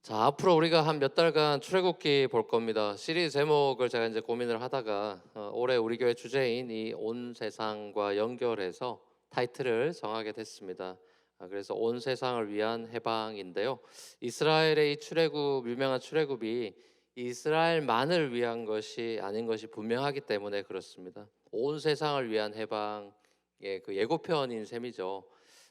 자, 앞으로 우리가 한 몇 달간 출애굽기 볼 겁니다. 시리즈 제목을 제가 이제 고민을 하다가 올해 우리 교회 주제인 이 온 세상과 연결해서 타이틀을 정하게 됐습니다. 그래서 온 세상을 위한 해방인데요. 이스라엘의 이 출애굽, 유명한 출애굽이 이스라엘만을 위한 것이 아닌 것이 분명하기 때문에 그렇습니다. 온 세상을 위한 해방의 그 예고편인 셈이죠.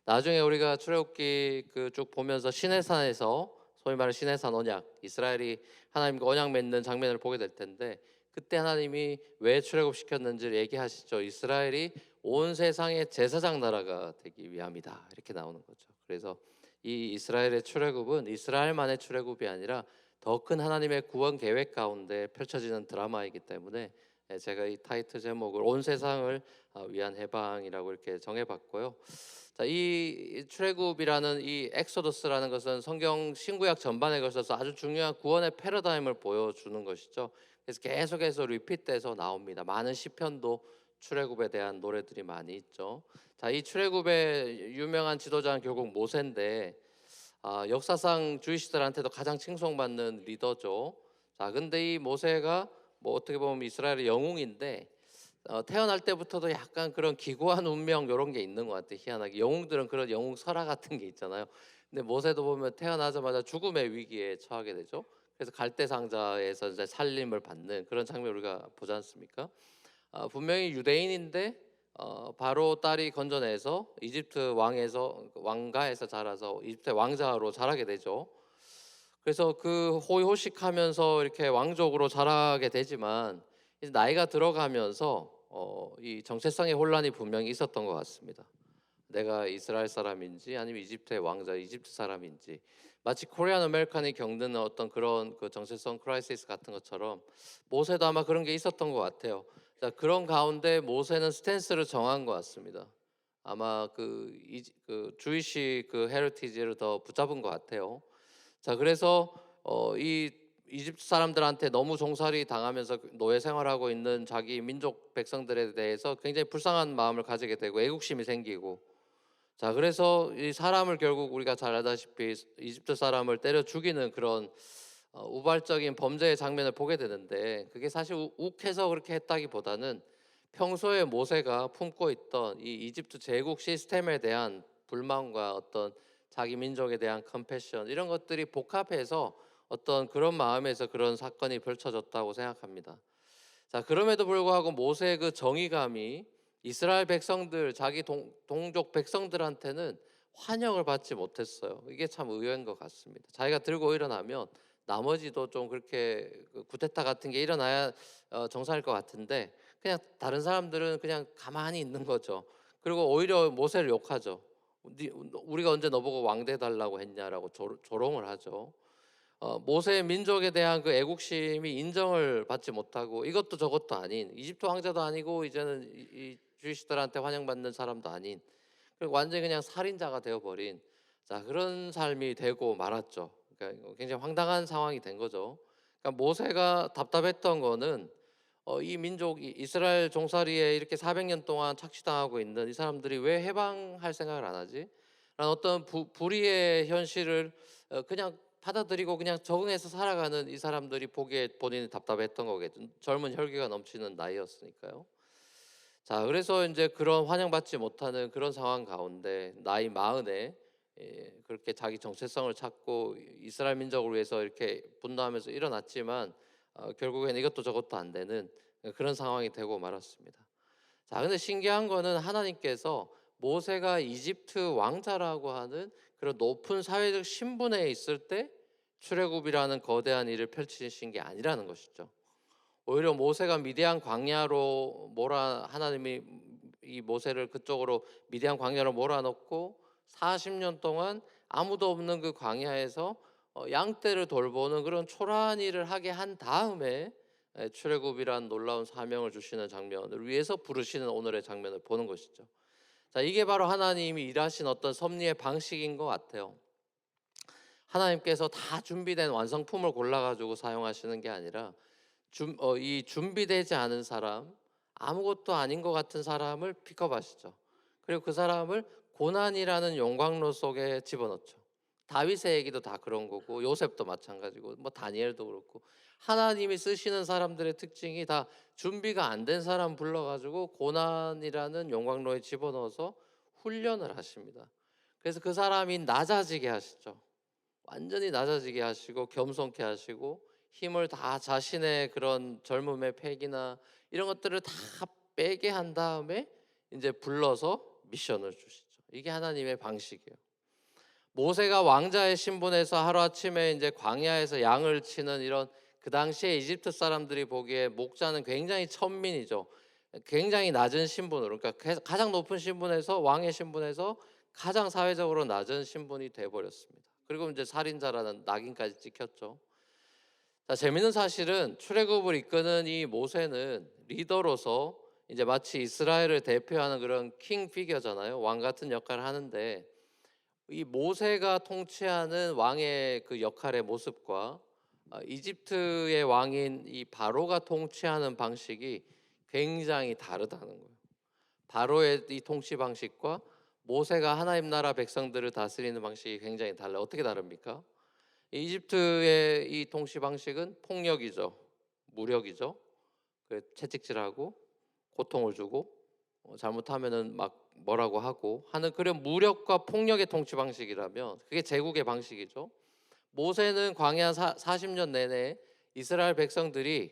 나중에 우리가 출애굽기 그 쭉 보면서 시내산에서 소위 말하는 시내산 언약, 이스라엘이 하나님과 언약 맺는 장면을 보게 될 텐데, 그때 하나님이 왜 출애굽시켰는지를 얘기하시죠. 이스라엘이 온 세상의 제사장 나라가 되기 위함이다, 이렇게 나오는 거죠. 그래서 이 이스라엘의 출애굽은 이스라엘만의 출애굽이 아니라 더 큰 하나님의 구원 계획 가운데 펼쳐지는 드라마이기 때문에 제가 이 타이틀 제목을 온 세상을 위한 해방이라고 이렇게 정해봤고요. 자, 이 출애굽이라는 이 엑소더스라는 것은 성경 신구약 전반에 걸쳐서 아주 중요한 구원의 패러다임을 보여주는 것이죠. 그래서 계속해서 리핏돼서 나옵니다. 많은 시편도 출애굽에 대한 노래들이 많이 있죠. 자, 이 출애굽의 유명한 지도자는 결국 모세인데, 역사상 주이시들한테도 가장 칭송받는 리더죠. 자, 근데 이 모세가 뭐 어떻게 보면 이스라엘의 영웅인데, 태어날 때부터도 약간 그런 기구한 운명 이런 게 있는 것 같아요. 희한하게 영웅들은 그런 영웅 설화 같은 게 있잖아요. 근데 모세도 보면 태어나자마자 죽음의 위기에 처하게 되죠. 그래서 갈대 상자에서 이제 살림을 받는 그런 장면 우리가 보지 않습니까? 분명히 유대인인데 바로 딸이 건져내서 이집트 왕에서 왕가에서 자라서 이집트 왕자로 자라게 되죠. 그래서 그 호의호식하면서 이렇게 왕족으로 자라게 되지만 이제 나이가 들어가면서 이 정체성의 혼란이 분명히 있었던 것 같습니다. 내가 이스라엘 사람인지 아니면 이집트의 왕자, 이집트 사람인지, 마치 코리안 아메리칸이 겪는 어떤 그런 그 정체성 크라이시스 같은 것처럼 모세도 아마 그런 게 있었던 것 같아요. 자, 그런 가운데 모세는 스탠스를 정한 것 같습니다. 아마 그 주이시 그 헤리티지를 더 붙잡은 것 같아요. 자, 그래서 이 이집트 사람들한테 너무 종살이 당하면서 노예 생활하고 있는 자기 민족 백성들에 대해서 굉장히 불쌍한 마음을 가지게 되고 애국심이 생기고, 자, 그래서 이 사람을 결국 우리가 잘 알다시피 이집트 사람을 때려 죽이는 그런 우발적인 범죄의 장면을 보게 되는데, 그게 사실 욱해서 그렇게 했다기보다는 평소에 모세가 품고 있던 이 이집트 제국 시스템에 대한 불만과 어떤 자기 민족에 대한 컴패션, 이런 것들이 복합해서 어떤 그런 마음에서 그런 사건이 펼쳐졌다고 생각합니다. 자, 그럼에도 불구하고 모세의 그 정의감이 이스라엘 백성들, 자기 동족 백성들한테는 환영을 받지 못했어요. 이게 참 의외인 것 같습니다. 자기가 들고 일어나면 나머지도 좀 그렇게 그 쿠데타 같은 게 일어나야 정상일 것 같은데, 그냥 다른 사람들은 그냥 가만히 있는 거죠. 그리고 오히려 모세를 욕하죠. 우리가 언제 너보고 왕돼 달라고 했냐라고 조롱을 하죠. 모세의 민족에 대한 그 애국심이 인정을 받지 못하고, 이것도 저것도 아닌 이집트 왕자도 아니고 이제는 이 주이시들한테 환영받는 사람도 아닌, 그리고 완전히 그냥 살인자가 되어버린, 자, 그런 삶이 되고 말았죠. 그러니까 굉장히 황당한 상황이 된 거죠. 그러니까 모세가 답답했던 거는 이 민족 이스라엘 종살이에 이렇게 400년 동안 착취당하고 있는 이 사람들이 왜 해방할 생각을 안 하지? 라는 어떤 불의의 현실을 그냥 받아들이고 그냥 적응해서 살아가는 이 사람들이 보기에 본인이 답답했던 거겠죠. 젊은 혈기가 넘치는 나이였으니까요. 자, 그래서 이제 그런 환영받지 못하는 그런 상황 가운데 나이 마흔에 그렇게 자기 정체성을 찾고 이스라엘 민족을 위해서 이렇게 분노하면서 일어났지만 결국엔 이것도 저것도 안 되는 그런 상황이 되고 말았습니다. 자, 근데 신기한 거는 하나님께서 모세가 이집트 왕자라고 하는 그런 높은 사회적 신분에 있을 때 출애굽이라는 거대한 일을 펼치신 게 아니라는 것이죠. 오히려 모세가 미디안 광야로 하나님이 이 모세를 그쪽으로 미디안 광야로 몰아넣고 40년 동안 아무도 없는 그 광야에서 양떼를 돌보는 그런 초라한 일을 하게 한 다음에 출애굽이란 놀라운 사명을 주시는 장면을 위해서 부르시는 오늘의 장면을 보는 것이죠. 자, 이게 바로 하나님이 일하신 어떤 섭리의 방식인 것 같아요. 하나님께서 다 준비된 완성품을 골라가지고 사용하시는 게 아니라 이 준비되지 않은 사람, 아무것도 아닌 것 같은 사람을 픽업하시죠. 그리고 그 사람을 고난이라는 용광로 속에 집어넣죠. 다윗의 얘기도 다 그런 거고 요셉도 마찬가지고 뭐 다니엘도 그렇고 하나님이 쓰시는 사람들의 특징이 다 준비가 안 된 사람 불러가지고 고난이라는 용광로에 집어넣어서 훈련을 하십니다. 그래서 그 사람이 낮아지게 하시죠. 완전히 낮아지게 하시고 겸손케 하시고 힘을 다 자신의 그런 젊음의 패기나 이런 것들을 다 빼게 한 다음에 이제 불러서 미션을 주시죠. 이게 하나님의 방식이에요. 모세가 왕자의 신분에서 하루아침에 이제 광야에서 양을 치는 이런 그 당시에 이집트 사람들이 보기에 목자는 굉장히 천민이죠. 굉장히 낮은 신분으로 그러니까 가장 높은 신분에서 왕의 신분에서 가장 사회적으로 낮은 신분이 돼 버렸습니다. 그리고 이제 살인자라는 낙인까지 찍혔죠. 자, 재밌는 사실은 출애굽을 이끄는 이 모세는 리더로서 이제 마치 이스라엘을 대표하는 그런 킹 피겨잖아요. 왕 같은 역할을 하는데 이 모세가 통치하는 왕의 그 역할의 모습과 이집트의 왕인 이 바로가 통치하는 방식이 굉장히 다르다는 거예요. 바로의 이 통치 방식과 모세가 하나님 나라 백성들을 다스리는 방식이 굉장히 달라요. 어떻게 다릅니까? 이집트의 이 통치 방식은 폭력이죠. 무력이죠. 채찍질하고 고통을 주고 잘못하면은 막 뭐라고 하고 하는 그런 무력과 폭력의 통치 방식이라면 그게 제국의 방식이죠. 모세는 광야 40년 내내 이스라엘 백성들이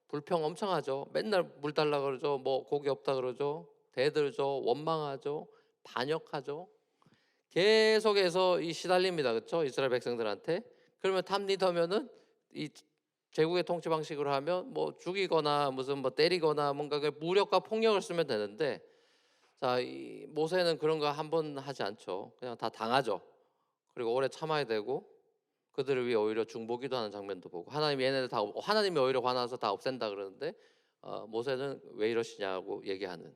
불평 엄청 하죠. 맨날 물 달라 그러죠. 뭐 고기 없다 그러죠. 대들죠. 원망하죠. 반역하죠. 계속해서 이 시달립니다. 그렇죠? 이스라엘 백성들한테. 그러면 탑 리더면은 이 제국의 통치 방식으로 하면 뭐 죽이거나 무슨 뭐 때리거나 뭔가 그 무력과 폭력을 쓰면 되는데 자, 이 모세는 그런 거 한 번 하지 않죠. 그냥 다 당하죠. 그리고 오래 참아야 되고 그들을 위해 오히려 중보기도 하는 장면도 보고 하나님이 오히려 화나서 다 없앤다 그러는데 모세는 왜 이러시냐고 얘기하는.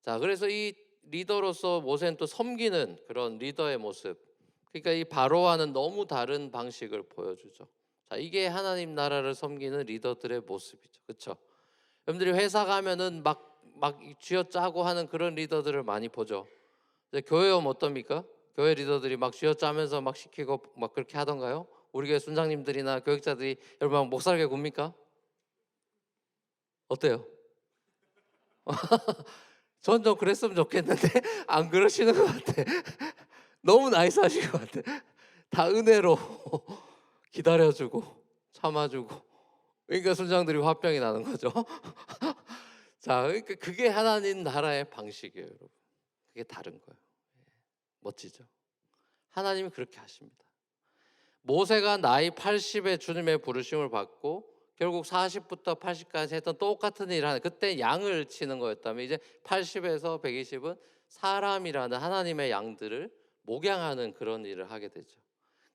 자, 그래서 이 리더로서 모세는 또 섬기는 그런 리더의 모습. 그러니까 이 바로와는 너무 다른 방식을 보여주죠. 자, 이게 하나님 나라를 섬기는 리더들의 모습이죠. 그렇죠? 여러분들이 회사 가면은 막 쥐어짜고 하는 그런 리더들을 많이 보죠. 교회 오면 어떻습니까? 교회 리더들이 막 쥐어짜면서 막 시키고 막 그렇게 하던가요? 우리 교회 순장님들이나 교육자들이 여러분 목 살게 굽니까? 어때요? 전 좀 그랬으면 좋겠는데 안 그러시는 것 같아. 너무 나이스하신 것 같아. 다 은혜로 기다려주고 참아주고. 그러니까 순장들이 화병이 나는 거죠. 자, 그러니까 그게 하나님 나라의 방식이에요, 여러분. 그게 다른 거예요. 멋지죠? 하나님이 그렇게 하십니다. 모세가 나이 80에 주님의 부르심을 받고 결국 40부터 80까지 했던 똑같은 일을 하는 그때 양을 치는 거였다면 이제 80에서 120은 사람이라는 하나님의 양들을 목양하는 그런 일을 하게 되죠.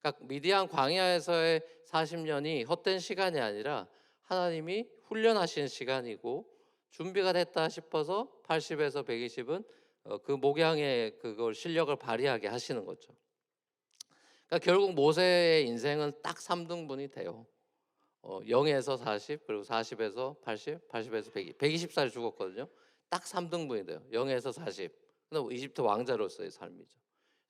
그러니까 미디안 광야에서의 40년이 헛된 시간이 아니라 하나님이 훈련하신 시간이고 준비가 됐다 싶어서 80에서 120은 그 목양의 그걸 실력을 발휘하게 하시는 거죠. 그러니까 결국 모세의 인생은 딱 3등분이 돼요. 0에서 40 그리고 40에서 80, 80에서 120, 120살에 죽었거든요. 딱 3등분이 돼요. 0에서 40. 근데 이집트 왕자로서의 삶이죠.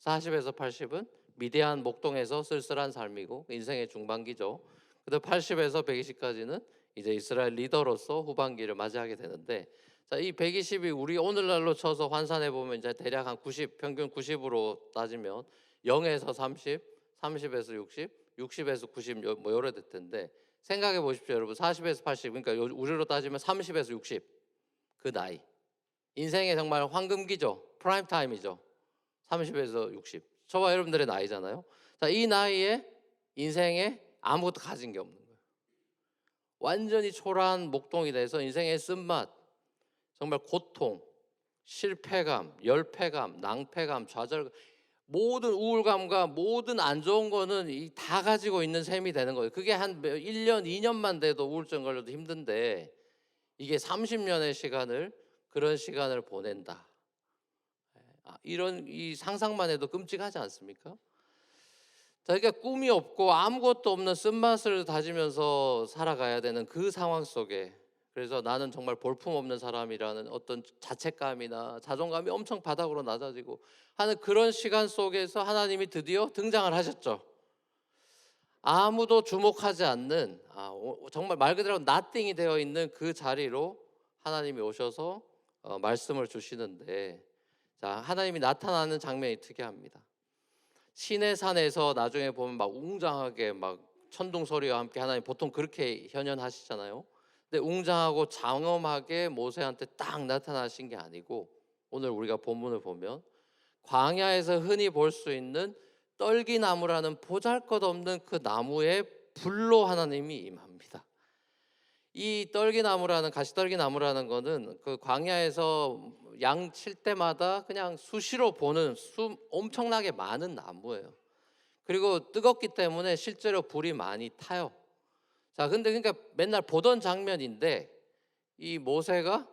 40에서 80은 미디안 목동에서 쓸쓸한 삶이고 인생의 중반기죠. 그다음 80에서 120까지는 이제 이스라엘 리더로서 후반기를 맞이하게 되는데 자, 이 120이 우리 오늘날로 쳐서 환산해 보면 이제 대략 한 90, 평균 90으로 따지면 0에서 30, 30에서 60, 60에서 90 뭐 요래 될 텐데 생각해 보십시오, 여러분. 40에서 80 그러니까 우리로 따지면 30에서 60 그 나이 인생의 정말 황금기죠. 프라임 타임이죠. 30에서 60 저와 여러분들의 나이잖아요. 자, 이 나이에 인생에 아무것도 가진 게 없는 거예요. 완전히 초라한 목동이 돼서 인생의 쓴맛, 정말 고통, 실패감, 열패감, 낭패감, 좌절, 모든 우울감과 모든 안 좋은 거는 다 가지고 있는 셈이 되는 거예요. 그게 한 1년, 2년만 돼도 우울증 걸려도 힘든데 이게 30년의 시간을 그런 시간을 보낸다. 이런 이 상상만 해도 끔찍하지 않습니까? 자, 그러니까 꿈이 없고 아무것도 없는 쓴맛을 다지면서 살아가야 되는 그 상황 속에 그래서 나는 정말 볼품없는 사람이라는 어떤 자책감이나 자존감이 엄청 바닥으로 낮아지고 하는 그런 시간 속에서 하나님이 드디어 등장을 하셨죠. 아무도 주목하지 않는 정말 말 그대로 nothing이 되어 있는 그 자리로 하나님이 오셔서 말씀을 주시는데, 자, 하나님이 나타나는 장면이 특이합니다. 시내 산에서 나중에 보면 막 웅장하게 막 천둥 소리와 함께 하나님 보통 그렇게 현현하시잖아요. 근데 웅장하고 장엄하게 모세한테 딱 나타나신 게 아니고, 오늘 우리가 본문을 보면 광야에서 흔히 볼 수 있는 떨기나무라는 보잘것없는 그 나무에 불로 하나님이 임합니다. 이 떨기나무라는 가시떨기나무라는 거는 그 광야에서 양 칠 때마다 그냥 수시로 보는 엄청나게 많은 나무예요. 그리고 뜨겁기 때문에 실제로 불이 많이 타요. 자, 근데 그러니까 맨날 보던 장면인데 이 모세가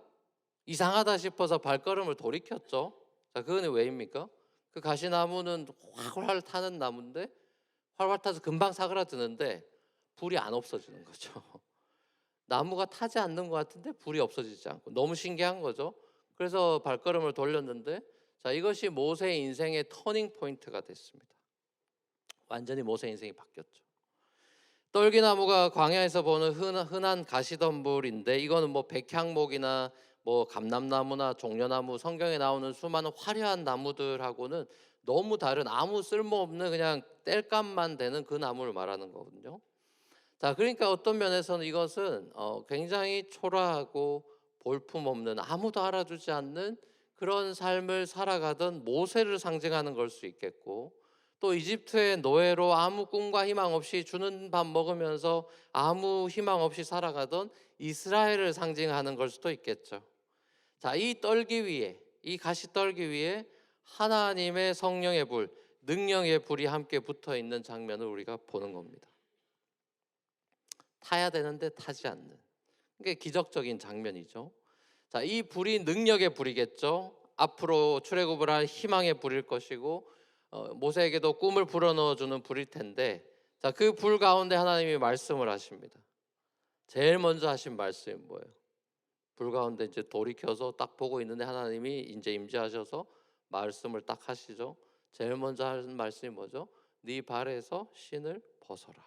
이상하다 싶어서 발걸음을 돌이켰죠. 자, 그거는 왜입니까? 그 가시나무는 활활 타는 나무인데 활활 타서 금방 사그라드는데 불이 안 없어지는 거죠. 나무가 타지 않는 것 같은데 불이 없어지지 않고 너무 신기한 거죠. 그래서 발걸음을 돌렸는데, 자, 이것이 모세의 인생의 터닝 포인트가 됐습니다. 완전히 모세 인생이 바뀌었죠. 떨기나무가 광야에서 보는 흔한 가시덤불인데, 이거는 뭐 백향목이나 뭐 감람나무나 종려나무, 성경에 나오는 수많은 화려한 나무들하고는 너무 다른 아무 쓸모없는 그냥 땔감만 되는 그 나무를 말하는 거거든요. 자, 그러니까 어떤 면에서는 이것은 굉장히 초라하고 볼품없는, 아무도 알아주지 않는 그런 삶을 살아가던 모세를 상징하는 걸 수 있겠고, 또 이집트의 노예로 아무 꿈과 희망 없이 주는 밥 먹으면서 아무 희망 없이 살아가던 이스라엘을 상징하는 걸 수도 있겠죠. 자, 이 떨기 위에, 이 가시 떨기 위에 하나님의 성령의 불, 능력의 불이 함께 붙어 있는 장면을 우리가 보는 겁니다. 타야 되는데 타지 않는, 이게 기적적인 장면이죠. 자, 이 불이 능력의 불이겠죠. 앞으로 출애굽을 할 희망의 불일 것이고, 모세에게도 꿈을 불어넣어주는 불일 텐데, 자, 그 불 가운데 하나님이 말씀을 하십니다. 제일 먼저 하신 말씀이 뭐예요? 불 가운데 이제 돌이켜서 딱 보고 있는데 하나님이 이제 임재하셔서 말씀을 딱 하시죠. 제일 먼저 하신 말씀이 뭐죠? 네 발에서 신을 벗어라.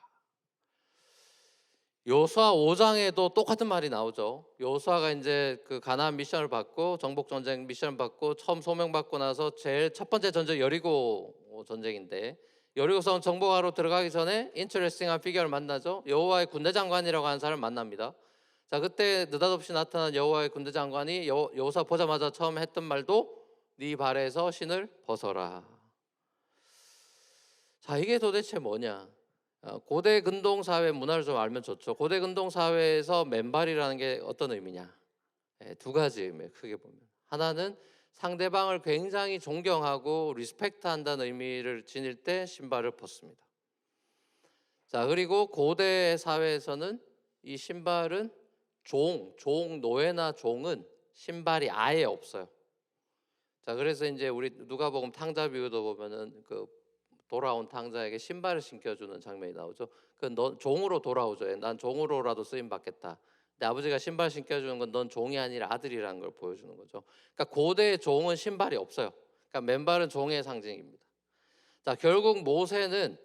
여호수아 5장에도 똑같은 말이 나오죠. 여호수아가 이제 그 가나안 미션을 받고 정복 전쟁 미션을 받고 처음 소명받고 나서 제일 첫 번째 전쟁 여리고 전쟁인데, 여리고성 정복하러 들어가기 전에 인터레스팅한 피규어를 만나죠. 여호와의 군대 장관이라고 하는 사람을 만납니다. 자, 그때 느닷없이 나타난 여호와의 군대 장관이 여호수아 보자마자 처음 했던 말도 네 발에서 신을 벗어라. 자, 이게 도대체 뭐냐? 고대 근동 사회 문화를 좀 알면 좋죠. 고대 근동 사회에서 맨발이라는 게 어떤 의미냐? 두 가지 의미예요. 크게 보면 하나는 상대방을 굉장히 존경하고 리스펙트한다는 의미를 지닐 때 신발을 벗습니다. 자, 그리고 고대 사회에서는 이 신발은 노예나 종은 신발이 아예 없어요. 자, 그래서 이제 우리 누가복음 탕자 비유도 보면은 그 돌아온 탕자에게 신발을 신겨주는 장면이 나오죠. 넌 종으로 돌아오죠. 난 종으로라도 쓰임 받겠다. 근데 아버지가 신발 신겨주는 건 넌 종이 아니라 아들이라는 걸 보여주는 거죠. 그러니까 고대의 종은 신발이 없어요. 그러니까 맨발은 종의 상징입니다. 자, 결국 모세는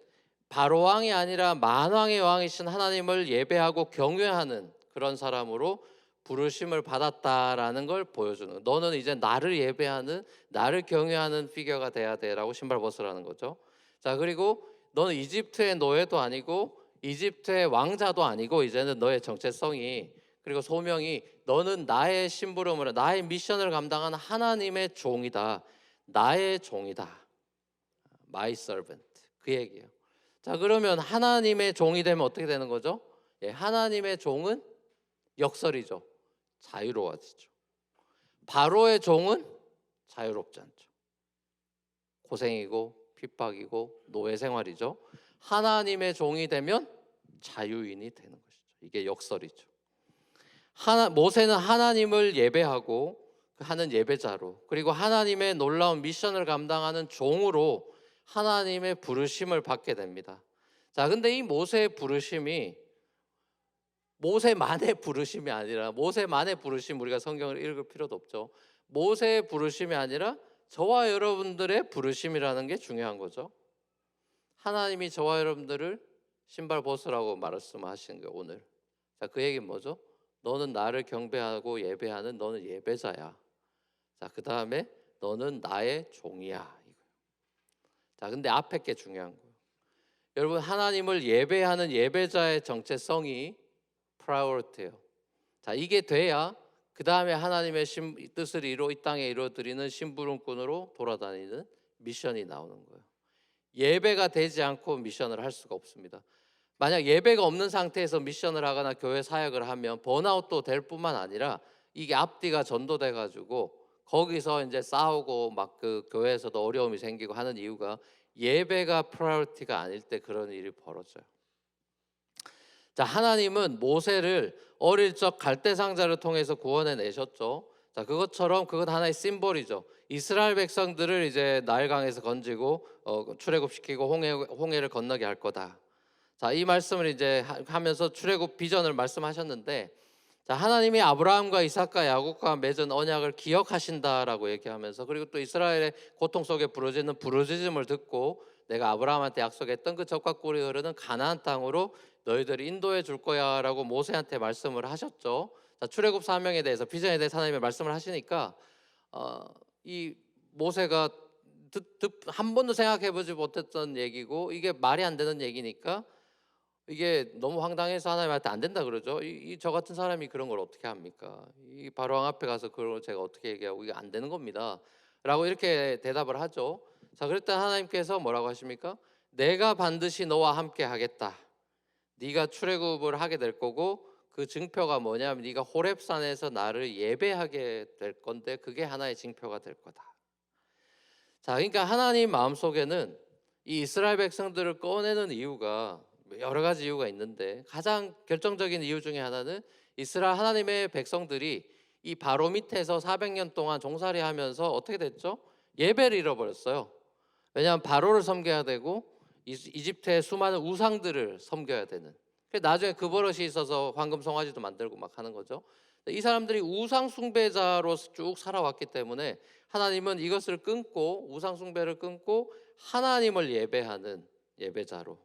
바로 왕이 아니라 만왕의 왕이신 하나님을 예배하고 경외하는 그런 사람으로 부르심을 받았다라는 걸 보여주는, 너는 이제 나를 예배하는, 나를 경외하는 피겨가 돼야 돼라고 신발 벗으라는 거죠. 자, 그리고 너는 이집트의 노예도 아니고 이집트의 왕자도 아니고 이제는 너의 정체성이, 그리고 소명이, 너는 나의 심부름을, 나의 미션을 감당하는 하나님의 종이다. 나의 종이다. My servant. 그 얘기예요. 자, 그러면 하나님의 종이 되면 어떻게 되는 거죠? 하나님의 종은 역설이죠. 자유로워지죠. 바로의 종은 자유롭지 않죠. 고생이고 핍박이고 노예 생활이죠. 하나님의 종이 되면 자유인이 되는 것이죠. 이게 역설이죠. 모세는 하나님을 예배하고 하는 예배자로, 그리고 하나님의 놀라운 미션을 감당하는 종으로 하나님의 부르심을 받게 됩니다. 자, 근데 이 모세의 부르심이 모세만의 부르심이 아니라, 모세만의 부르심 우리가 성경을 읽을 필요도 없죠. 모세의 부르심이 아니라 저와 여러분들의 부르심이라는 게 중요한 거죠. 하나님이 저와 여러분들을 신발 벗으라고 말씀하시는 거예요, 오늘. 자, 그 얘기는 뭐죠? 너는 나를 경배하고 예배하는 너는 예배자야. 자, 그 다음에 너는 나의 종이야. 자, 근데 앞에 게 중요한 거예요. 여러분, 하나님을 예배하는 예배자의 정체성이 프라이어리티예요. 자, 이게 돼야 그 다음에 하나님의 뜻을 이 땅에 이루어드리는 심부름꾼으로 돌아다니는 미션이 나오는 거예요. 예배가 되지 않고 미션을 할 수가 없습니다. 만약 예배가 없는 상태에서 미션을 하거나 교회 사역을 하면 번아웃도 될 뿐만 아니라 이게 앞뒤가 전도돼 가지고 거기서 이제 싸우고 막 그 교회에서도 어려움이 생기고 하는 이유가 예배가 프라이어리티가 아닐 때 그런 일이 벌어져요. 자, 하나님은 모세를 어릴 적 갈대 상자를 통해서 구원해 내셨죠. 자, 그것처럼 그건 하나의 심볼이죠. 이스라엘 백성들을 이제 나일강에서 건지고 출애굽시키고 홍해를 건너게 할 거다. 자, 이 말씀을 이제 하면서 출애굽 비전을 말씀하셨는데, 자, 하나님이 아브라함과 이삭과 야곱과 맺은 언약을 기억하신다라고 얘기하면서, 그리고 또 이스라엘의 고통 속에 부르짖는 부르짖음을 듣고 내가 아브라함한테 약속했던 그 젖과 꿀이 흐르는 가나안 땅으로 너희들이 인도해 줄 거야라고 모세한테 말씀을 하셨죠. 자, 출애굽 사명에 대해서 비전에 대해서 하나님의 말씀을 하시니까 이 모세가 한 번도 생각해 보지 못했던 얘기고 이게 말이 안 되는 얘기니까 이게 너무 황당해서 하나님한테 안 된다 그러죠. 저 같은 사람이 그런 걸 어떻게 합니까? 이 바로왕 앞에 가서 그걸 제가 어떻게 얘기하고 이게 안 되는 겁니다. 라고 이렇게 대답을 하죠. 자, 그럴 때 하나님께서 뭐라고 하십니까? 내가 반드시 너와 함께 하겠다. 네가 출애굽을 하게 될 거고 그 증표가 뭐냐면 네가 호렙산에서 나를 예배하게 될 건데 그게 하나의 증표가 될 거다. 자, 그러니까 하나님 마음속에는 이 이스라엘 백성들을 꺼내는 이유가 여러 가지 이유가 있는데 가장 결정적인 이유 중에 하나는 이스라엘 하나님의 백성들이 이 바로 밑에서 400년 동안 종살이 하면서 어떻게 됐죠? 예배를 잃어버렸어요. 왜냐하면 바로를 섬겨야 되고 이집트의 수많은 우상들을 섬겨야 되는. 나중에 그 버릇이 있어서 황금 송아지도 만들고 막 하는 거죠. 이 사람들이 우상 숭배자로 쭉 살아왔기 때문에 하나님은 이것을 끊고 우상 숭배를 끊고 하나님을 예배하는 예배자로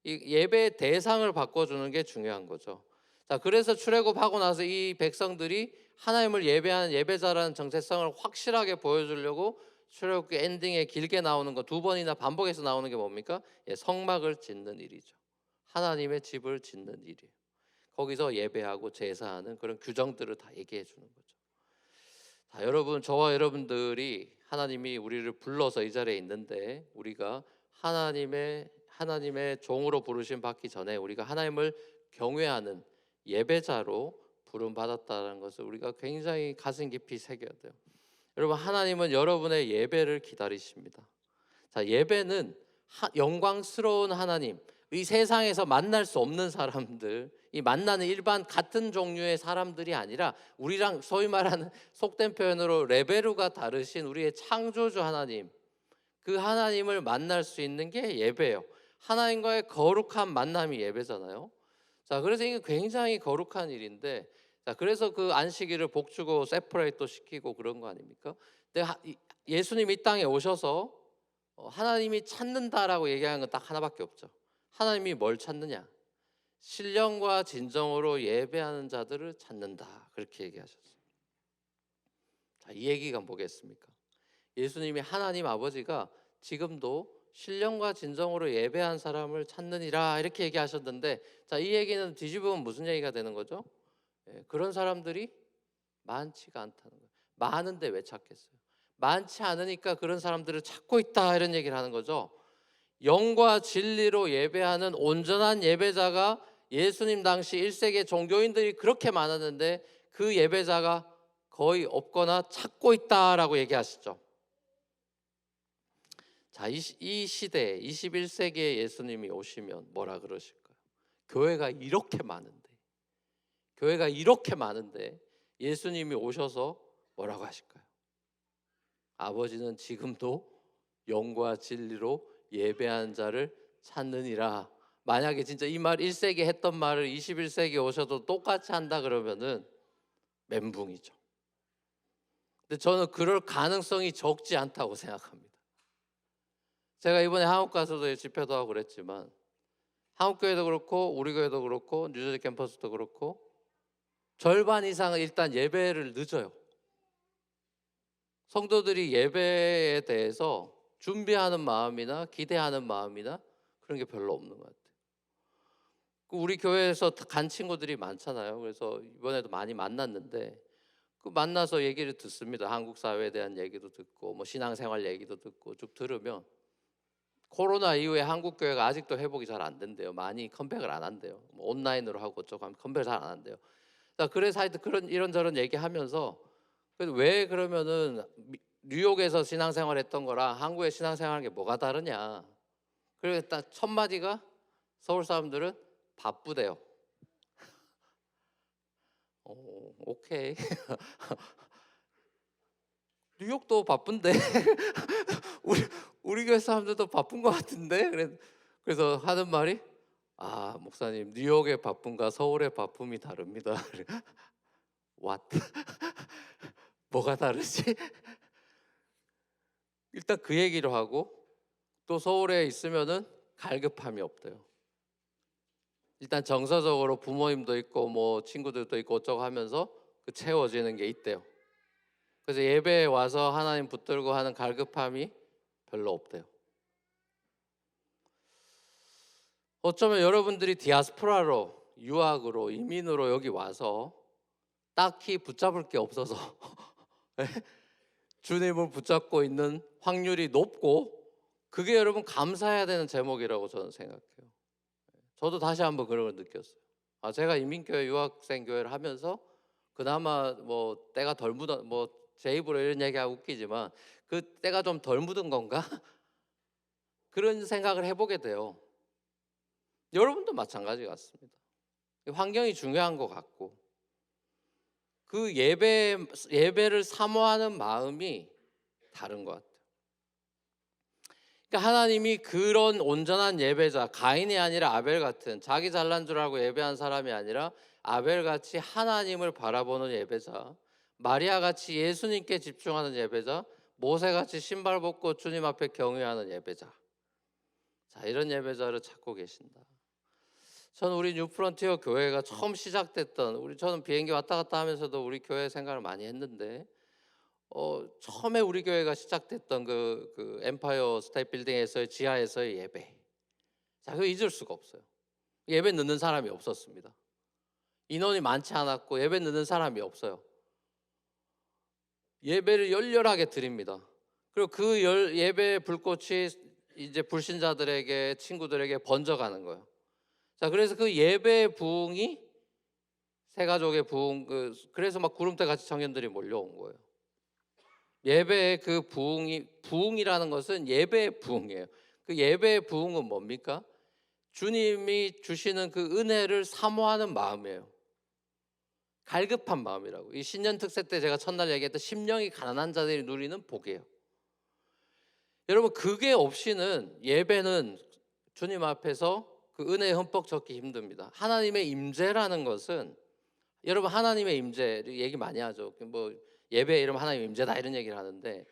이 예배의 대상을 바꿔주는 게 중요한 거죠. 자, 그래서 출애굽하고 나서 이 백성들이 하나님을 예배하는 예배자라는 정체성을 확실하게 보여주려고 출애굽기 엔딩에 길게 나오는 거 2번이나 반복해서 나오는 게 뭡니까? 성막을 짓는 일이죠. 하나님의 집을 짓는 일이에요. 거기서 예배하고 제사하는 그런 규정들을 다 얘기해 주는 거죠. 자, 여러분, 저와 여러분들이 하나님이 우리를 불러서 이 자리에 있는데 우리가 하나님의 종으로 부르심 받기 전에 우리가 하나님을 경외하는 예배자로 부름 받았다는 것을 우리가 굉장히 가슴 깊이 새겨야 돼요. 여러분, 하나님은 여러분의 예배를 기다리십니다. 자, 예배는 영광스러운 하나님, 이 세상에서 만날 수 없는 사람들, 이 만나는 일반 같은 종류의 사람들이 아니라 우리랑 소위 말하는 속된 표현으로 레벨루가 다르신 우리의 창조주 하나님, 그 하나님을 만날 수 있는 게 예배예요. 하나님과의 거룩한 만남이 예배잖아요. 자, 그래서 이게 굉장히 거룩한 일인데, 자, 그래서 그 안식일을 복주고 세퍼레이트 시키고 그런 거 아닙니까? 근데 예수님 이 땅에 오셔서 하나님이 찾는다라고 얘기하는 건 딱 하나밖에 없죠. 하나님이 뭘 찾느냐? 신령과 진정으로 예배하는 자들을 찾는다. 그렇게 얘기하셨어요. 자, 이 얘기가 뭐겠습니까? 예수님이 하나님 아버지가 지금도 신령과 진정으로 예배한 사람을 찾느니라 이렇게 얘기하셨는데, 자, 이 얘기는 뒤집으면 무슨 얘기가 되는 거죠? 그런 사람들이 많지가 않다는 거예요. 많은데 왜 찾겠어요? 많지 않으니까 그런 사람들을 찾고 있다 이런 얘기를 하는 거죠. 영과 진리로 예배하는 온전한 예배자가 예수님 당시 1세기 종교인들이 그렇게 많았는데 그 예배자가 거의 없거나 찾고 있다라고 얘기하시죠. 자, 이 시대에 21세기에 예수님이 오시면 뭐라 그러실까요? 교회가 이렇게 많은데 예수님이 오셔서 뭐라고 하실까요? 아버지는 지금도 영과 진리로 예배하는 자를 찾느니라 만약에 진짜 이 말 1세기 했던 말을 21세기 오셔도 똑같이 한다 그러면은 멘붕이죠. 근데 저는 그럴 가능성이 적지 않다고 생각합니다. 제가 이번에 한국 가서도 집회도 하고 그랬지만 한국 교회도 그렇고 우리 교회도 그렇고 뉴저지 캠퍼스도 그렇고 절반 이상은 일단 예배를 늦어요. 성도들이 예배에 대해서 준비하는 마음이나 기대하는 마음이나 그런 게 별로 없는 것 같아요. 우리 교회에서 간 친구들이 많잖아요. 그래서 이번에도 많이 만났는데 그 만나서 얘기를 듣습니다. 한국 사회에 대한 얘기도 듣고 뭐 신앙생활 얘기도 듣고 쭉 들으면 코로나 이후에 한국 교회가 아직도 회복이 잘 안 된대요. 많이 컴백을 안 한대요. 뭐 온라인으로 하고 어쩌고 하면 컴백을 잘 안 한대요. 그래서 하여튼 그런 이런저런 얘기하면서 왜 그러면은 뉴욕에서 신앙생활 했던 거랑 한국의 신앙생활하는 게 뭐가 다르냐. 그래서 딱 첫 마디가 서울 사람들은 바쁘대요. 오케이. 뉴욕도 바쁜데 우리 우리 교회 사람들도 바쁜 것 같은데 그래서 하는 말이 목사님 뉴욕의 바쁨과 서울의 바쁨이 다릅니다. What? 뭐가 다르지? 일단 그 얘기를 하고 또 서울에 있으면은 갈급함이 없대요. 일단 정서적으로 부모님도 있고 뭐 친구들도 있고 어쩌고 하면서 그 채워지는 게 있대요. 그래서 예배에 와서 하나님 붙들고 하는 갈급함이 별로 없대요. 어쩌면 여러분들이 디아스포라로 유학으로 이민으로 여기 와서 딱히 붙잡을 게 없어서 주님을 붙잡고 있는 확률이 높고 그게 여러분 감사해야 되는 제목이라고 저는 생각해요. 저도 다시 한번 그런 걸 느꼈어요. 제가 이민교회 유학생 교회를 하면서 그나마 뭐 때가 덜 묻어 뭐 제 입으로 이런 얘기하고 웃기지만 그 때가 좀 덜 묻은 건가? 그런 생각을 해보게 돼요. 여러분도 마찬가지 같습니다. 환경이 중요한 것 같고 그 예배를 사모하는 마음이 다른 것 같아요. 그러니까 하나님이 그런 온전한 예배자, 가인이 아니라 아벨 같은 자기 잘난 줄 알고 예배한 사람이 아니라 아벨 같이 하나님을 바라보는 예배자, 마리아 같이 예수님께 집중하는 예배자, 모세 같이 신발 벗고 주님 앞에 경외하는 예배자. 자, 이런 예배자를 찾고 계신다. 저는 우리 뉴프론티어 교회가 처음 시작됐던 저는 비행기 왔다 갔다 하면서도 우리 교회 생각을 많이 했는데 처음에 우리 교회가 시작됐던 그 엠파이어 스테이트 빌딩에서의 지하에서의 예배. 자, 그거 잊을 수가 없어요. 예배 늦는 사람이 없었습니다. 인원이 많지 않았고 예배 늦는 사람이 없어요. 예배를 열렬하게 드립니다. 그리고 그 예배의 불꽃이 이제 불신자들에게 친구들에게 번져가는 거예요. 자, 그래서 그 예배의 부흥이 세 가족의 부흥 그래서 막 구름대 같이 청년들이 몰려온 거예요. 예배의 그 부흥이라는 것은 예배의 부흥이에요. 그 예배의 부흥은 뭡니까? 주님이 주시는 그 은혜를 사모하는 마음이에요. 갈급한 마음이라고. 이 신년 특세 때 제가 첫날 얘기했던 심령이 가난한 자들이 누리는 복이에요. 여러분 그게 없이는 예배는 주님 앞에서 그 은혜에 흠뻑 젖기 힘듭니다. 하나님의 임재라는 것은 여러분 하나님의 임재 얘기 많이 하죠. 뭐 예배 이러면 하나님 임재다 이런 얘기를 하는데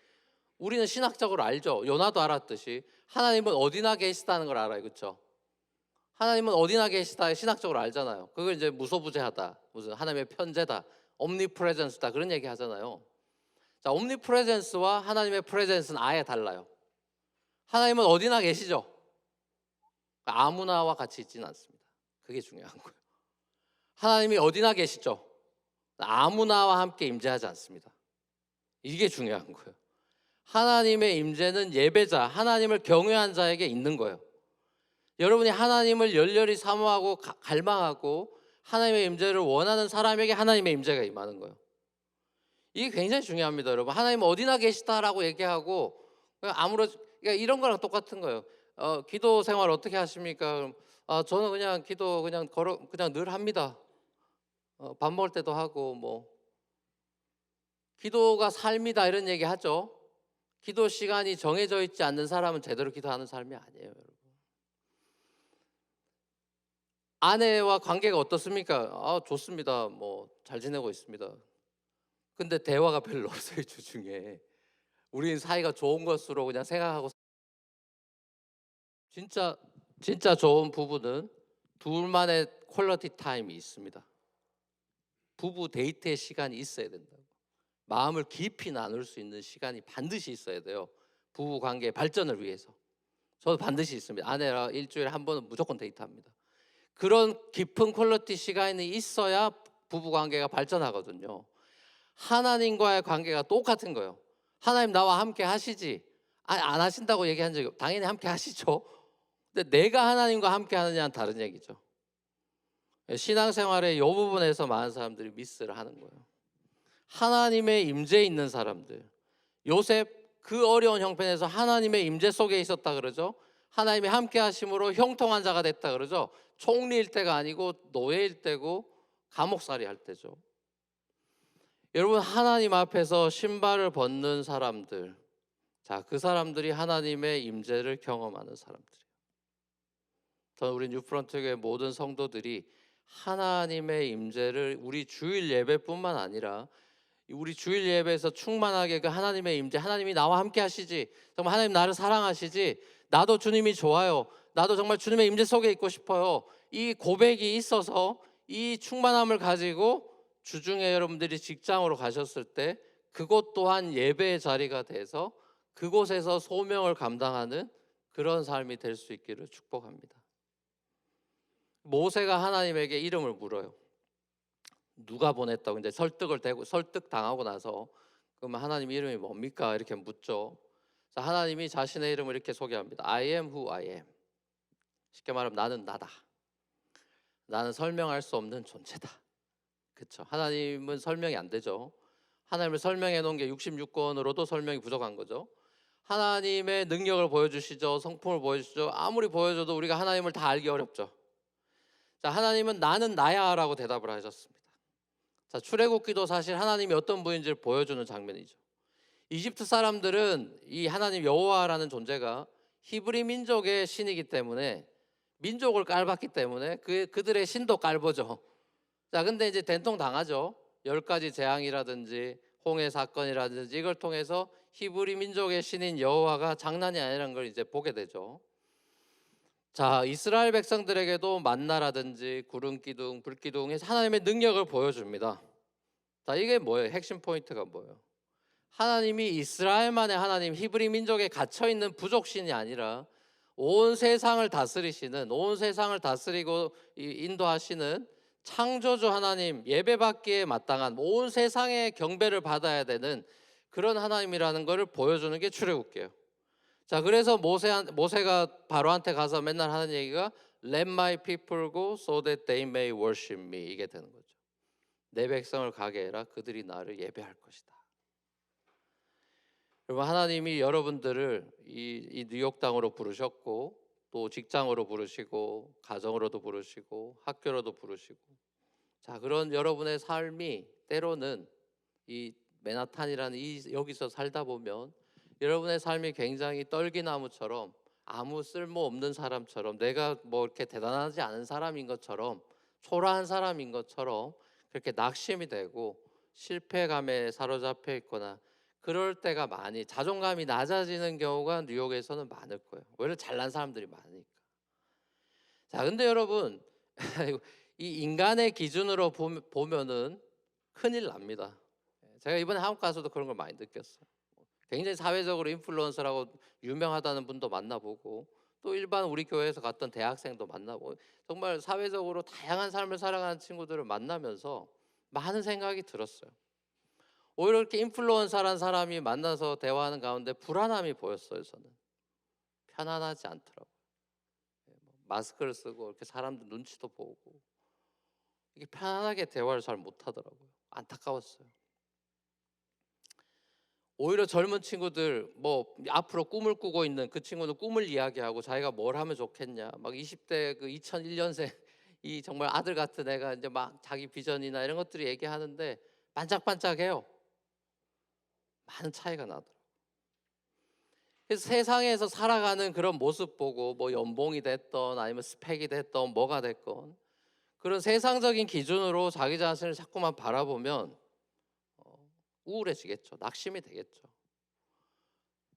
우리는 신학적으로 알죠. 요나도 알았듯이 하나님은 어디나 계시다는 걸 알아요. 그렇죠? 하나님은 어디나 계시다 신학적으로 알잖아요. 그걸 이제 무소부재하다, 무슨 하나님의 편재다, omnipresence다 그런 얘기 하잖아요. 자, omnipresence와 하나님의 presence는 아예 달라요. 하나님은 어디나 계시죠. 아무나와 같이 있지는 않습니다. 그게 중요한 거예요. 하나님이 어디나 계시죠. 아무나와 함께 임재하지 않습니다. 이게 중요한 거예요. 하나님의 임재는 예배자, 하나님을 경외한 자에게 있는 거예요. 여러분이 하나님을 열렬히 사모하고 갈망하고 하나님의 임재를 원하는 사람에게 하나님의 임재가 임하는 거예요. 이게 굉장히 중요합니다, 여러분. 하나님 어디나 계시다라고 얘기하고 그러니까 이런 거랑 똑같은 거예요. 기도 생활 어떻게 하십니까? 저는 그냥 기도 그냥 늘 합니다. 밥 먹을 때도 하고 뭐 기도가 삶이다 이런 얘기 하죠. 기도 시간이 정해져 있지 않는 사람은 제대로 기도하는 삶이 아니에요, 여러분. 아내와 관계가 어떻습니까? 좋습니다. 뭐 잘 지내고 있습니다. 근데 대화가 별로 없어요, 주중에. 우리는 사이가 좋은 것으로 그냥 생각하고. 진짜 진짜 좋은 부부는 둘만의 퀄리티 타임이 있습니다. 부부 데이트의 시간이 있어야 된다고. 마음을 깊이 나눌 수 있는 시간이 반드시 있어야 돼요. 부부 관계의 발전을 위해서. 저도 반드시 있습니다. 아내랑 일주일에 한 번은 무조건 데이트합니다. 그런 깊은 퀄리티 시간이 있어야 부부 관계가 발전하거든요. 하나님과의 관계가 똑같은 거예요. 하나님 나와 함께 하시지. 안 하신다고 얘기한 적이 없어요. 당연히 함께 하시죠. 근데 내가 하나님과 함께 하느냐는 다른 얘기죠. 신앙생활의 이 부분에서 많은 사람들이 미스를 하는 거예요. 하나님의 임재 있는 사람들. 요셉 그 어려운 형편에서 하나님의 임재 속에 있었다 그러죠. 하나님의 함께 하심으로 형통한 자가 됐다 그러죠. 총리일 때가 아니고 노예일 때고 감옥살이 할 때죠. 여러분, 하나님 앞에서 신발을 벗는 사람들, 자, 그 사람들이 하나님의 임재를 경험하는 사람들이에요. 저는 우리 뉴프런트 교회 모든 성도들이 하나님의 임재를 우리 주일 예배뿐만 아니라 우리 주일 예배에서 충만하게 그 하나님의 임재, 하나님이 나와 함께 하시지, 정말 하나님 나를 사랑하시지, 나도 주님이 좋아요, 나도 정말 주님의 임재 속에 있고 싶어요, 이 고백이 있어서 이 충만함을 가지고 주중에 여러분들이 직장으로 가셨을 때 그곳 또한 예배의 자리가 돼서 그곳에서 소명을 감당하는 그런 삶이 될 수 있기를 축복합니다. 모세가 하나님에게 이름을 물어요. 누가 보냈다고 이제 설득 당하고 나서 그럼 하나님 이름이 뭡니까? 이렇게 묻죠. 하나님이 자신의 이름을 이렇게 소개합니다. I am who I am. 쉽게 말하면 나는 나다. 나는 설명할 수 없는 존재다. 그렇죠. 하나님은 설명이 안 되죠. 하나님을 설명해 놓은 게 66권으로도 설명이 부족한 거죠. 하나님의 능력을 보여주시죠. 성품을 보여주시죠. 아무리 보여줘도 우리가 하나님을 다 알기 어렵죠. 자, 하나님은 나는 나야라고 대답을 하셨습니다. 자, 출애굽기도 사실 하나님이 어떤 분인지를 보여주는 장면이죠. 이집트 사람들은 이 하나님 여호와라는 존재가 히브리 민족의 신이기 때문에, 민족을 깔봤기 때문에 그들의 신도 깔보죠. 자, 근데 이제 된통 당하죠. 10가지 재앙이라든지 홍해 사건이라든지 이걸 통해서 히브리 민족의 신인 여호와가 장난이 아니라는 걸 이제 보게 되죠. 자, 이스라엘 백성들에게도 만나라든지 구름 기둥, 불 기둥에서 하나님의 능력을 보여줍니다. 자, 이게 뭐예요? 핵심 포인트가 뭐예요? 하나님이 이스라엘만의 하나님, 히브리 민족에 갇혀 있는 부족신이 아니라 온 세상을 다스리시는, 온 세상을 다스리고 인도하시는 창조주 하나님, 예배받기에 마땅한 온 세상의 경배를 받아야 되는 그런 하나님이라는 것을 보여주는 게 출애굽기예요. 자, 그래서 모세가 바로한테 가서 맨날 하는 얘기가 Let my people go so that they may worship me, 이게 되는 거죠. 내 백성을 가게 해라, 그들이 나를 예배할 것이다. 여러분, 하나님이 여러분들을 이 뉴욕 땅으로 부르셨고, 또 직장으로 부르시고, 가정으로도 부르시고, 학교로도 부르시고, 자, 그런 여러분의 삶이 때로는 이 맨하탄이라는 여기서 살다 보면 여러분의 삶이 굉장히 떨기나무처럼, 아무 쓸모 없는 사람처럼, 내가 뭐 이렇게 대단하지 않은 사람인 것처럼, 초라한 사람인 것처럼 그렇게 낙심이 되고 실패감에 사로잡혀 있거나 그럴 때가 많이, 자존감이 낮아지는 경우가 뉴욕에서는 많을 거예요. 오히려 잘난 사람들이 많으니까. 자, 근데 여러분 이 인간의 기준으로 보면은 큰일 납니다. 제가 이번에 한국 가서도 그런 걸 많이 느꼈어요. 굉장히 사회적으로 인플루언서라고 유명하다는 분도 만나보고, 또 일반 우리 교회에서 갔던 대학생도 만나보고, 정말 사회적으로 다양한 삶을 살아가는 친구들을 만나면서 많은 생각이 들었어요. 오히려 이렇게 인플루언서라는 사람이 만나서 대화하는 가운데 불안함이 보였어요. 저는 편안하지 않더라고요. 마스크를 쓰고 이렇게 사람들 눈치도 보고 이게 편안하게 대화를 잘 못하더라고요. 안타까웠어요. 오히려 젊은 친구들, 뭐 앞으로 꿈을 꾸고 있는 그 친구는 꿈을 이야기하고 자기가 뭘 하면 좋겠냐, 막 20대 그 2001년생 이 정말 아들 같은 애가 이제 막 자기 비전이나 이런 것들이 얘기하는데 반짝반짝해요. 많은 차이가 나더라고요. 그래서 세상에서 살아가는 그런 모습 보고 뭐 연봉이 됐던 아니면 스펙이 됐던 뭐가 됐건 그런 세상적인 기준으로 자기 자신을 자꾸만 바라보면 우울해지겠죠. 낙심이 되겠죠.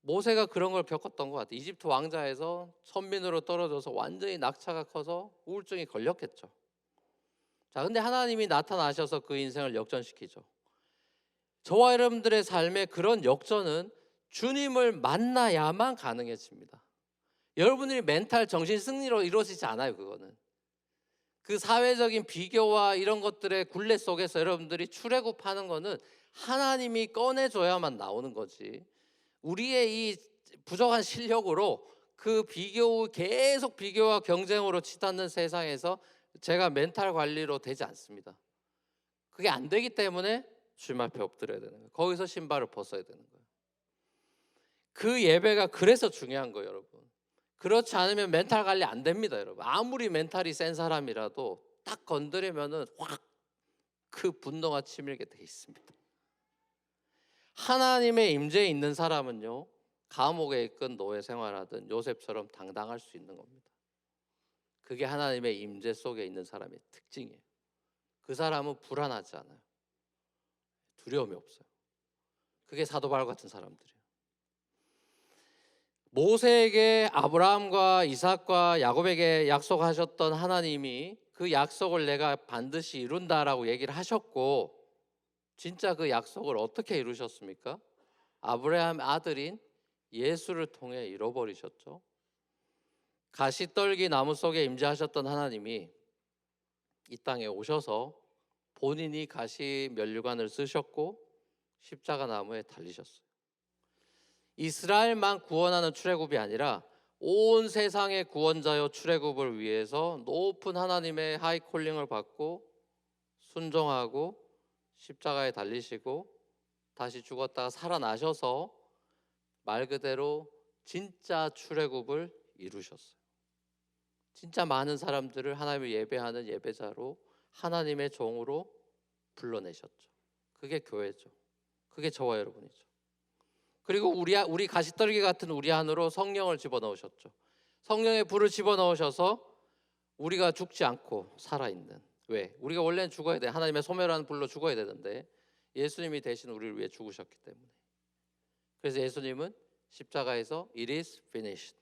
모세가 그런 걸 겪었던 것 같아요. 이집트 왕자에서 천민으로 떨어져서 완전히 낙차가 커서 우울증이 걸렸겠죠. 자, 근데 하나님이 나타나셔서 그 인생을 역전시키죠. 저와 여러분들의 삶의 그런 역전은 주님을 만나야만 가능해집니다. 여러분들이 멘탈 정신 승리로 이루어지지 않아요. 그거는 그 사회적인 비교와 이런 것들의 굴레 속에서 여러분들이 출애굽하는 거는 하나님이 꺼내줘야만 나오는 거지, 우리의 이 부족한 실력으로 그 계속 비교와 경쟁으로 치닫는 세상에서 제가 멘탈 관리로 되지 않습니다. 그게 안 되기 때문에 주님 앞에 엎드려야 되는 거예요. 거기서 신발을 벗어야 되는 거예요. 그 예배가 그래서 중요한 거예요, 여러분. 그렇지 않으면 멘탈 관리 안 됩니다, 여러분. 아무리 멘탈이 센 사람이라도 딱 건드리면은 확 그 분노가 치밀게 돼 있습니다. 하나님의 임재에 있는 사람은요, 감옥에 있건 노예 생활하든 요셉처럼 당당할 수 있는 겁니다. 그게 하나님의 임재 속에 있는 사람의 특징이에요. 그 사람은 불안하지 않아요. 두려움이 없어요. 그게 사도 바울 같은 사람들이에요. 모세에게 아브라함과 이삭과 야곱에게 약속하셨던 하나님이 그 약속을 내가 반드시 이룬다라고 얘기를 하셨고, 진짜 그 약속을 어떻게 이루셨습니까? 아브라함 아들인 예수를 통해 이뤄버리셨죠. 가시떨기 나무 속에 임재하셨던 하나님이 이 땅에 오셔서 본인이 가시 면류관을 쓰셨고 십자가 나무에 달리셨어요. 이스라엘만 구원하는 출애굽이 아니라 온 세상의 구원자여 출애굽을 위해서 높은 하나님의 하이콜링을 받고 순종하고 십자가에 달리시고 다시 죽었다가 살아나셔서 말 그대로 진짜 출애굽을 이루셨어요. 진짜 많은 사람들을 하나님을 예배하는 예배자로, 하나님의 종으로 불러내셨죠. 그게 교회죠. 그게 저와 여러분이죠. 그리고 우리 가시떨기 같은 우리 안으로 성령을 집어넣으셨죠. 성령의 불을 집어넣으셔서 우리가 죽지 않고 살아있는, 왜? 우리가 원래는 죽어야 돼. 하나님의 소멸하는 불로 죽어야 되는데 예수님이 대신 우리를 위해 죽으셨기 때문에. 그래서 예수님은 십자가에서 It is finished,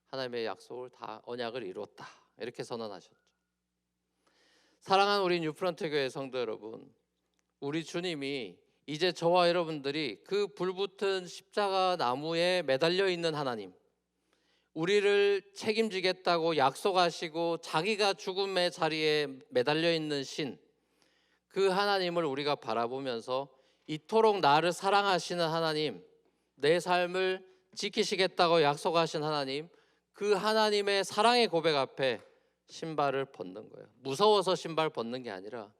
하나님의 약속을 다, 언약을 이뤘다, 이렇게 선언하셨죠. 사랑하는 우리 뉴프런트 교회 성도 여러분, 우리 주님이 이제 저와 여러분들이 그 불붙은 십자가 나무에 매달려 있는 하나님, 우리를 책임지겠다고 약속하시고 자기가 죽음의 자리에 매달려 있는 신, 그 하나님을 우리가 바라보면서 이토록 나를 사랑하시는 하나님, 내 삶을 지키시겠다고 약속하신 하나님, 그 하나님의 사랑의 고백 앞에 신발을 벗는 거예요. 무서워서 신발 벗는 게 아니라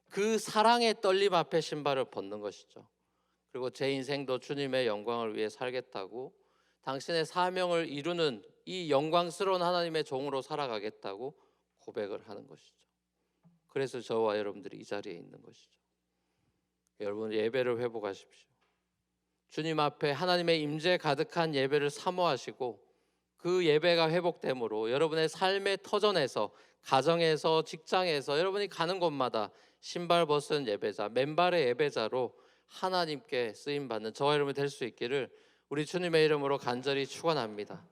그 사랑의 떨림 앞에 신발을 벗는 것이죠. 그리고 제 인생도 주님의 영광을 위해 살겠다고, 당신의 사명을 이루는 이 영광스러운 하나님의 종으로 살아가겠다고 고백을 하는 것이죠. 그래서 저와 여러분들이 이 자리에 있는 것이죠. 여러분, 예배를 회복하십시오. 주님 앞에 하나님의 임재 가득한 예배를 사모하시고, 그 예배가 회복됨으로 여러분의 삶의 터전에서, 가정에서, 직장에서, 여러분이 가는 곳마다 신발 벗은 예배자, 맨발의 예배자로 하나님께 쓰임받는 저와 여러분이 될 수 있기를 우리 주님의 이름으로 간절히 축원합니다.